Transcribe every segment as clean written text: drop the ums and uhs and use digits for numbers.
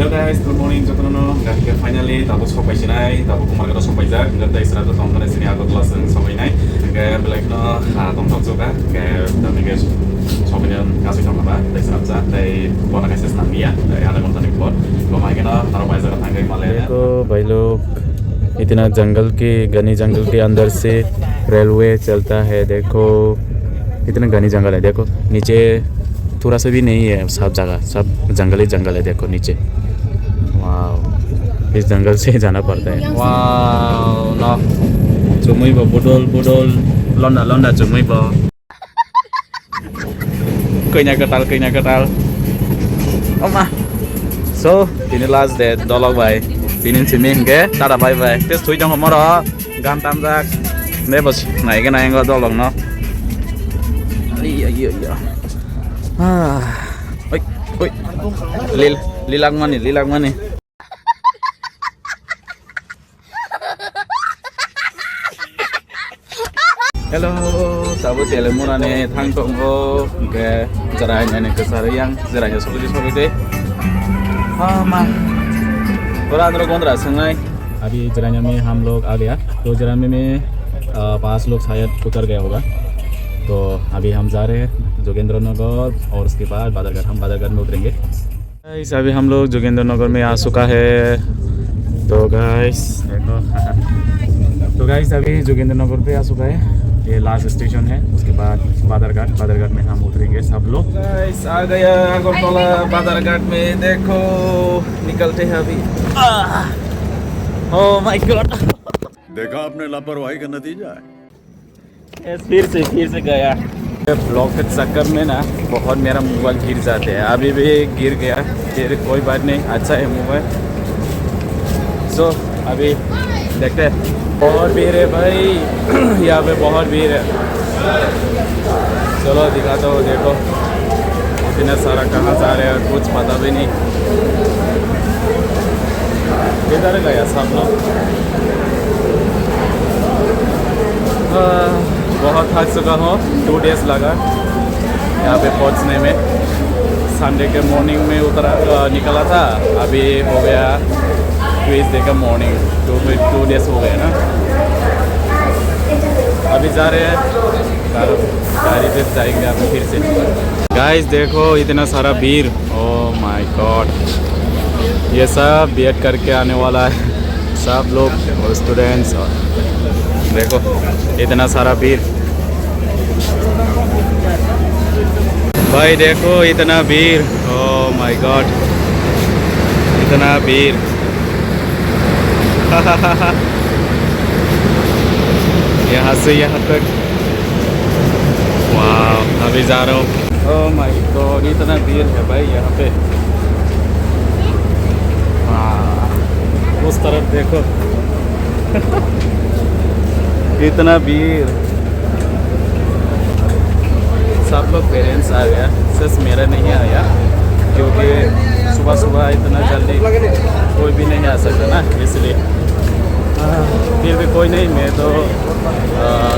Hello guys, good morning. Jotono gahike finally tabo sopai sinai, tabo kumarga sopai jak. Ngata israto tongkana sini agot laseng sopai nai. Kayak belakno tom tom juga. Kayak tapi guys sopai yang kasih sama apa? Dari serapsa, dari bona kasih senamia, dari ada konten import. Gomai kena taruh bayar ke tangga Himalaya. देखो भाई लोग इतना जंगल के घनी जंगल के अंदर से railway चलता है। देखो इतना घनी जंगल है। देखो नीचे थोड़ा सा भी नहीं है, सब जगह सब जंगल ही जंगल है। देखो नीचे वाह, इस जंगल से जाना पड़ता है। वाह ना चुमुई बो बुडोल बुडोल लंडा लंडा चुमुई बो kayaknya ketal oma so ini last day dolog bhai tinin siming ke tada bye bye tes thui jong homoro gan tam jak ne bos nai ke nai ngo dolog no iya oi oi lilang mani Hello, sahabat telemura nih, thang tonggo, ke jaranya nih kesariang, jaranya sobi deh. हाँ और अंदर कौन रहा संगाई अभी जरानिया में हम लोग आ गया। तो जरानिया में 5 लोग शायद उतर गया होगा। तो अभी हम जा रहे हैं जोगेंद्र नगर और उसके बाद बादरगढ़। हम बादरगढ़ में उतरेंगे। गाइस अभी हम लोग जोगेंद्र नगर में आ चुका है। तो गाइस देखो तो गाइस अभी जोगेंद्र नगर पे आ चुका है। ये लास्ट स्टेशन है। उसके बाद बादरगढ़ में हम उतरेंगे सब लोग। गाइस आ गया अगरतला बादरगढ़ में। देखो निकलते हैं अभी। ओह माय गॉड, देखा आपने लापरवाही का नतीजा है। फिर से गया। ब्लॉक के चक्कर में ना बहुत मेरा मोबाइल गिर जाते हैं। अभी भी गिर गया, फिर कोई बात नहीं, अच्छा है मोबाइल। सो अभी देखते हैं। बहुत भीड़ है भाई यहाँ पे, बहुत भीड़ है। चलो दिखाता हूँ। देखो इतना सारा कहाँ जा रहे हैं कुछ पता भी नहीं। किधर गया सब लोग। बहुत थक चुका हूँ। 2 डेज लगा यहाँ पे पहुँचने में। संडे के मॉर्निंग में निकला था। अभी हो गया ट्यूसडे का मॉर्निंग। 2 डेज हो गए ना। अभी जा रहे हैं गाड़ी पे जाएंगे अभी फिर से। गाइस देखो इतना सारा भीड़। ओह माय गॉड, ये सब बीएड करके आने वाला है सब लोग और स्टूडेंट्स। देखो इतना सारा भीड़ भाई, देखो इतना भीड़। ओह माय गॉड इतना भीड़। यहाँ से यहाँ तक। वाह अभी जा रहा हूँ। ओह माय गॉड इतना भीड़ है भाई यहाँ पे। उस तरफ देखो इतना भीड़। सब लोग पेरेंट्स आ गया, सिर्फ मेरा नहीं आया क्योंकि सुबह इतना जल्दी कोई भी नहीं आ सकता ना, इसलिए। फिर भी कोई नहीं, मैं तो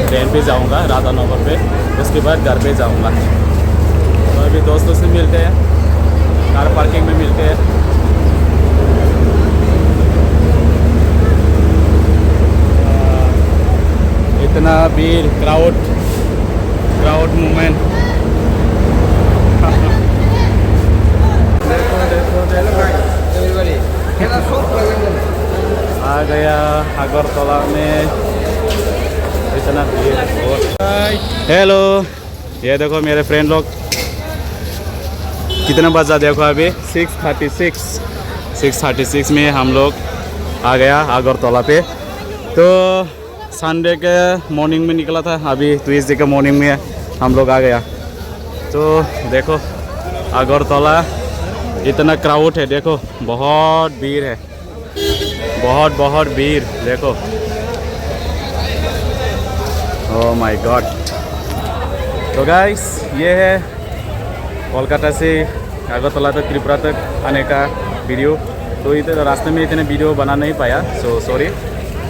ट्रेन पे जाऊंगा राधानगर पे। उसके बाद घर पे जाऊंगा। तो अभी दोस्तों से मिलते हैं, कार पार्किंग में मिलते हैं। इतना भीड़, क्राउड मूवमेंट। आ गया अगरतला में। इतना भीड़। हेलो, ये देखो मेरे फ्रेंड लोग। कितना बजा देखो अभी 6:36 में हम लोग आ गया अगरतला पे। तो संडे के मॉर्निंग में निकला था, अभी ट्यूसडे के मॉर्निंग में हम लोग आ गया। तो देखो अगरतला इतना क्राउड है। देखो बहुत भीड़ है, बहुत भीड़। देखो ओह माय गॉड। तो गाइस ये है कोलकाता से अगरतला तक, त्रिपुरा तक आने का वीडियो। तो इधर रास्ते में इतने वीडियो बना नहीं पाया, सो सॉरी।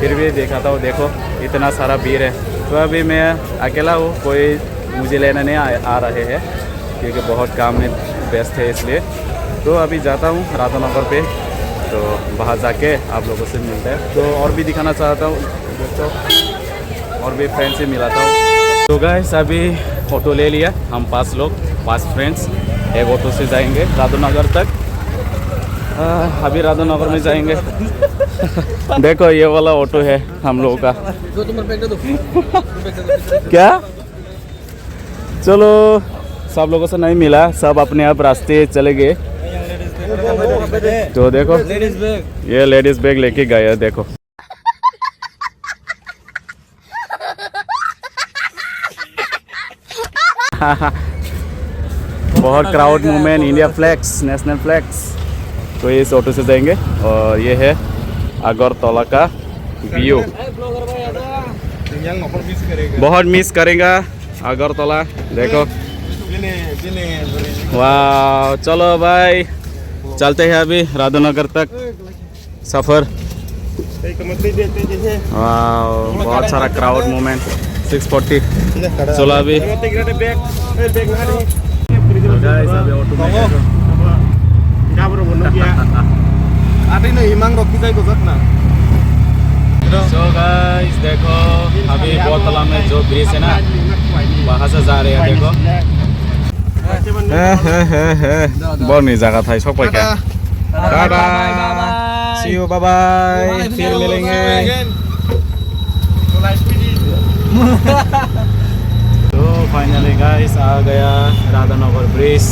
फिर भी दिखाता हूँ। देखो इतना सारा भीड़ है। तो अभी मैं अकेला हूँ, कोई मुझे लेने नहीं आ रहे हैं क्योंकि बहुत काम में व्यस्त है, इसलिए। तो अभी जाता हूँ राधानगर पे, तो वहाँ जाके आप लोगों से मिलते हैं। तो और भी दिखाना चाहता हूँ दोस्तों, और भी फ्रेंड से मिलाता हूँ। तो गाइस अभी ऑटो ले लिया हम 5 लोग, 5 फ्रेंड्स, एक ऑटो से जाएंगे राधानगर तक। अभी राधानगर में जाएंगे। देखो ये वाला ऑटो है हम लोगों का। क्या चलो, सब लोगों से नहीं मिला, सब अपने आप रास्ते चले गए। तो देखो ये लेडीज बैग लेके गए, देखो। बहुत crowd movement, India flags, national flags. तो इस ऑटो से जाएंगे और ये है अगरतला का व्यू। बहुत मिस करेगा अगरतला, देखो। वाह, चलो भाई चलते हैं अभी राधानगर तक सफ़र। वाह, बहुत सारा क्राउड मूवमेंट। 640 चलो अभी। सो गाइस देखो अभी बोतला में जो ब्रिज है ना, वहाँ से जा रहे हैं। देखो बहुत नहीं जगह था सब क्या। Bye bye, see you, bye bye, फिर मिलेंगे। तो फाइनली गाइस आ गया राधानगर ब्रिज।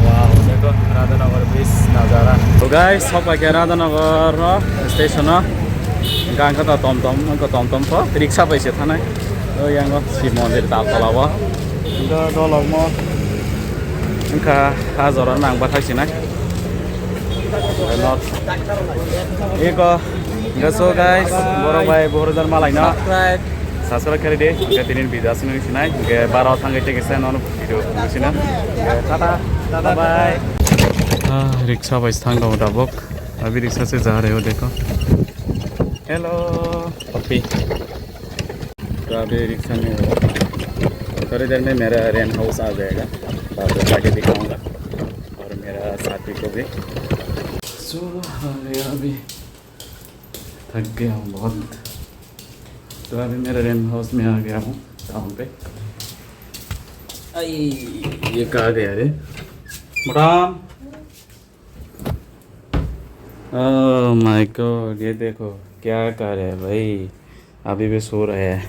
वाह, देखो राधानगर ब्रिज नजारा। तो गाइस सब क्या राधानगर स्टेशन गाँव का टमटम था, रिक्शा पैसे था ना। तो यहाँ शिव मन्दिर तालतला वो दलग म इनका हाजरा नांगबा थासिना एक गसो गाइस बर भाई बरजन मालायना सासरा करे दे गतिनि बिदासिन सिनाय गे 12 थांगे टेकेसा नन भिडियो सिना tata tata bye. Rickshaw bus थांग दो दाबक, अभी रिक्शा से जा रहे हो, देखो। हेलो पप्पी। तो अभी रिक्शा में थोड़ी देर में मेरा रेंट हाउस आ जाएगा, बाहर जाके दिखाऊंगा और मेरा साथी को भी। सो अभी थक गया हूँ बहुत। तो अभी मेरे रेंट हाउस में आ गया हूँ टाउन पे। ये कहाँ गया रे मैडम? ओह माय गॉड, ये देखो क्या कर रहे हैं भाई, अभी भी सो रहे हैं।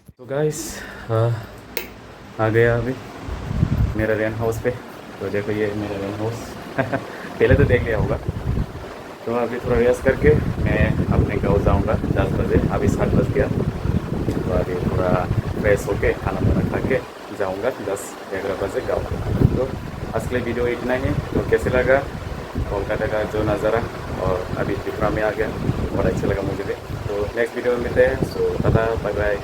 तो गाइस आ गया अभी मेरा रेंट हाउस पे। तो देखो ये मेरा रेंट हाउस। पहले तो देख लिया होगा। तो अभी थोड़ा रेस्ट करके मैं अपने गाँव जाऊंगा 10 बजे। अभी 7 बज गया। तो अभी थोड़ा फ्रेश होके खाना वाना खा के जाऊँगा 10-11 बजे गाँव। तो आज के लिए वीडियो इतना ही। तो कैसे लगा कोलकाता का जो नज़ारा, और अभी त्रिपुरा में आ गया, बहुत अच्छा लगा मुझे भी। तो नेक्स्ट वीडियो में मिलते हैं। सो टाटा बाय बाय।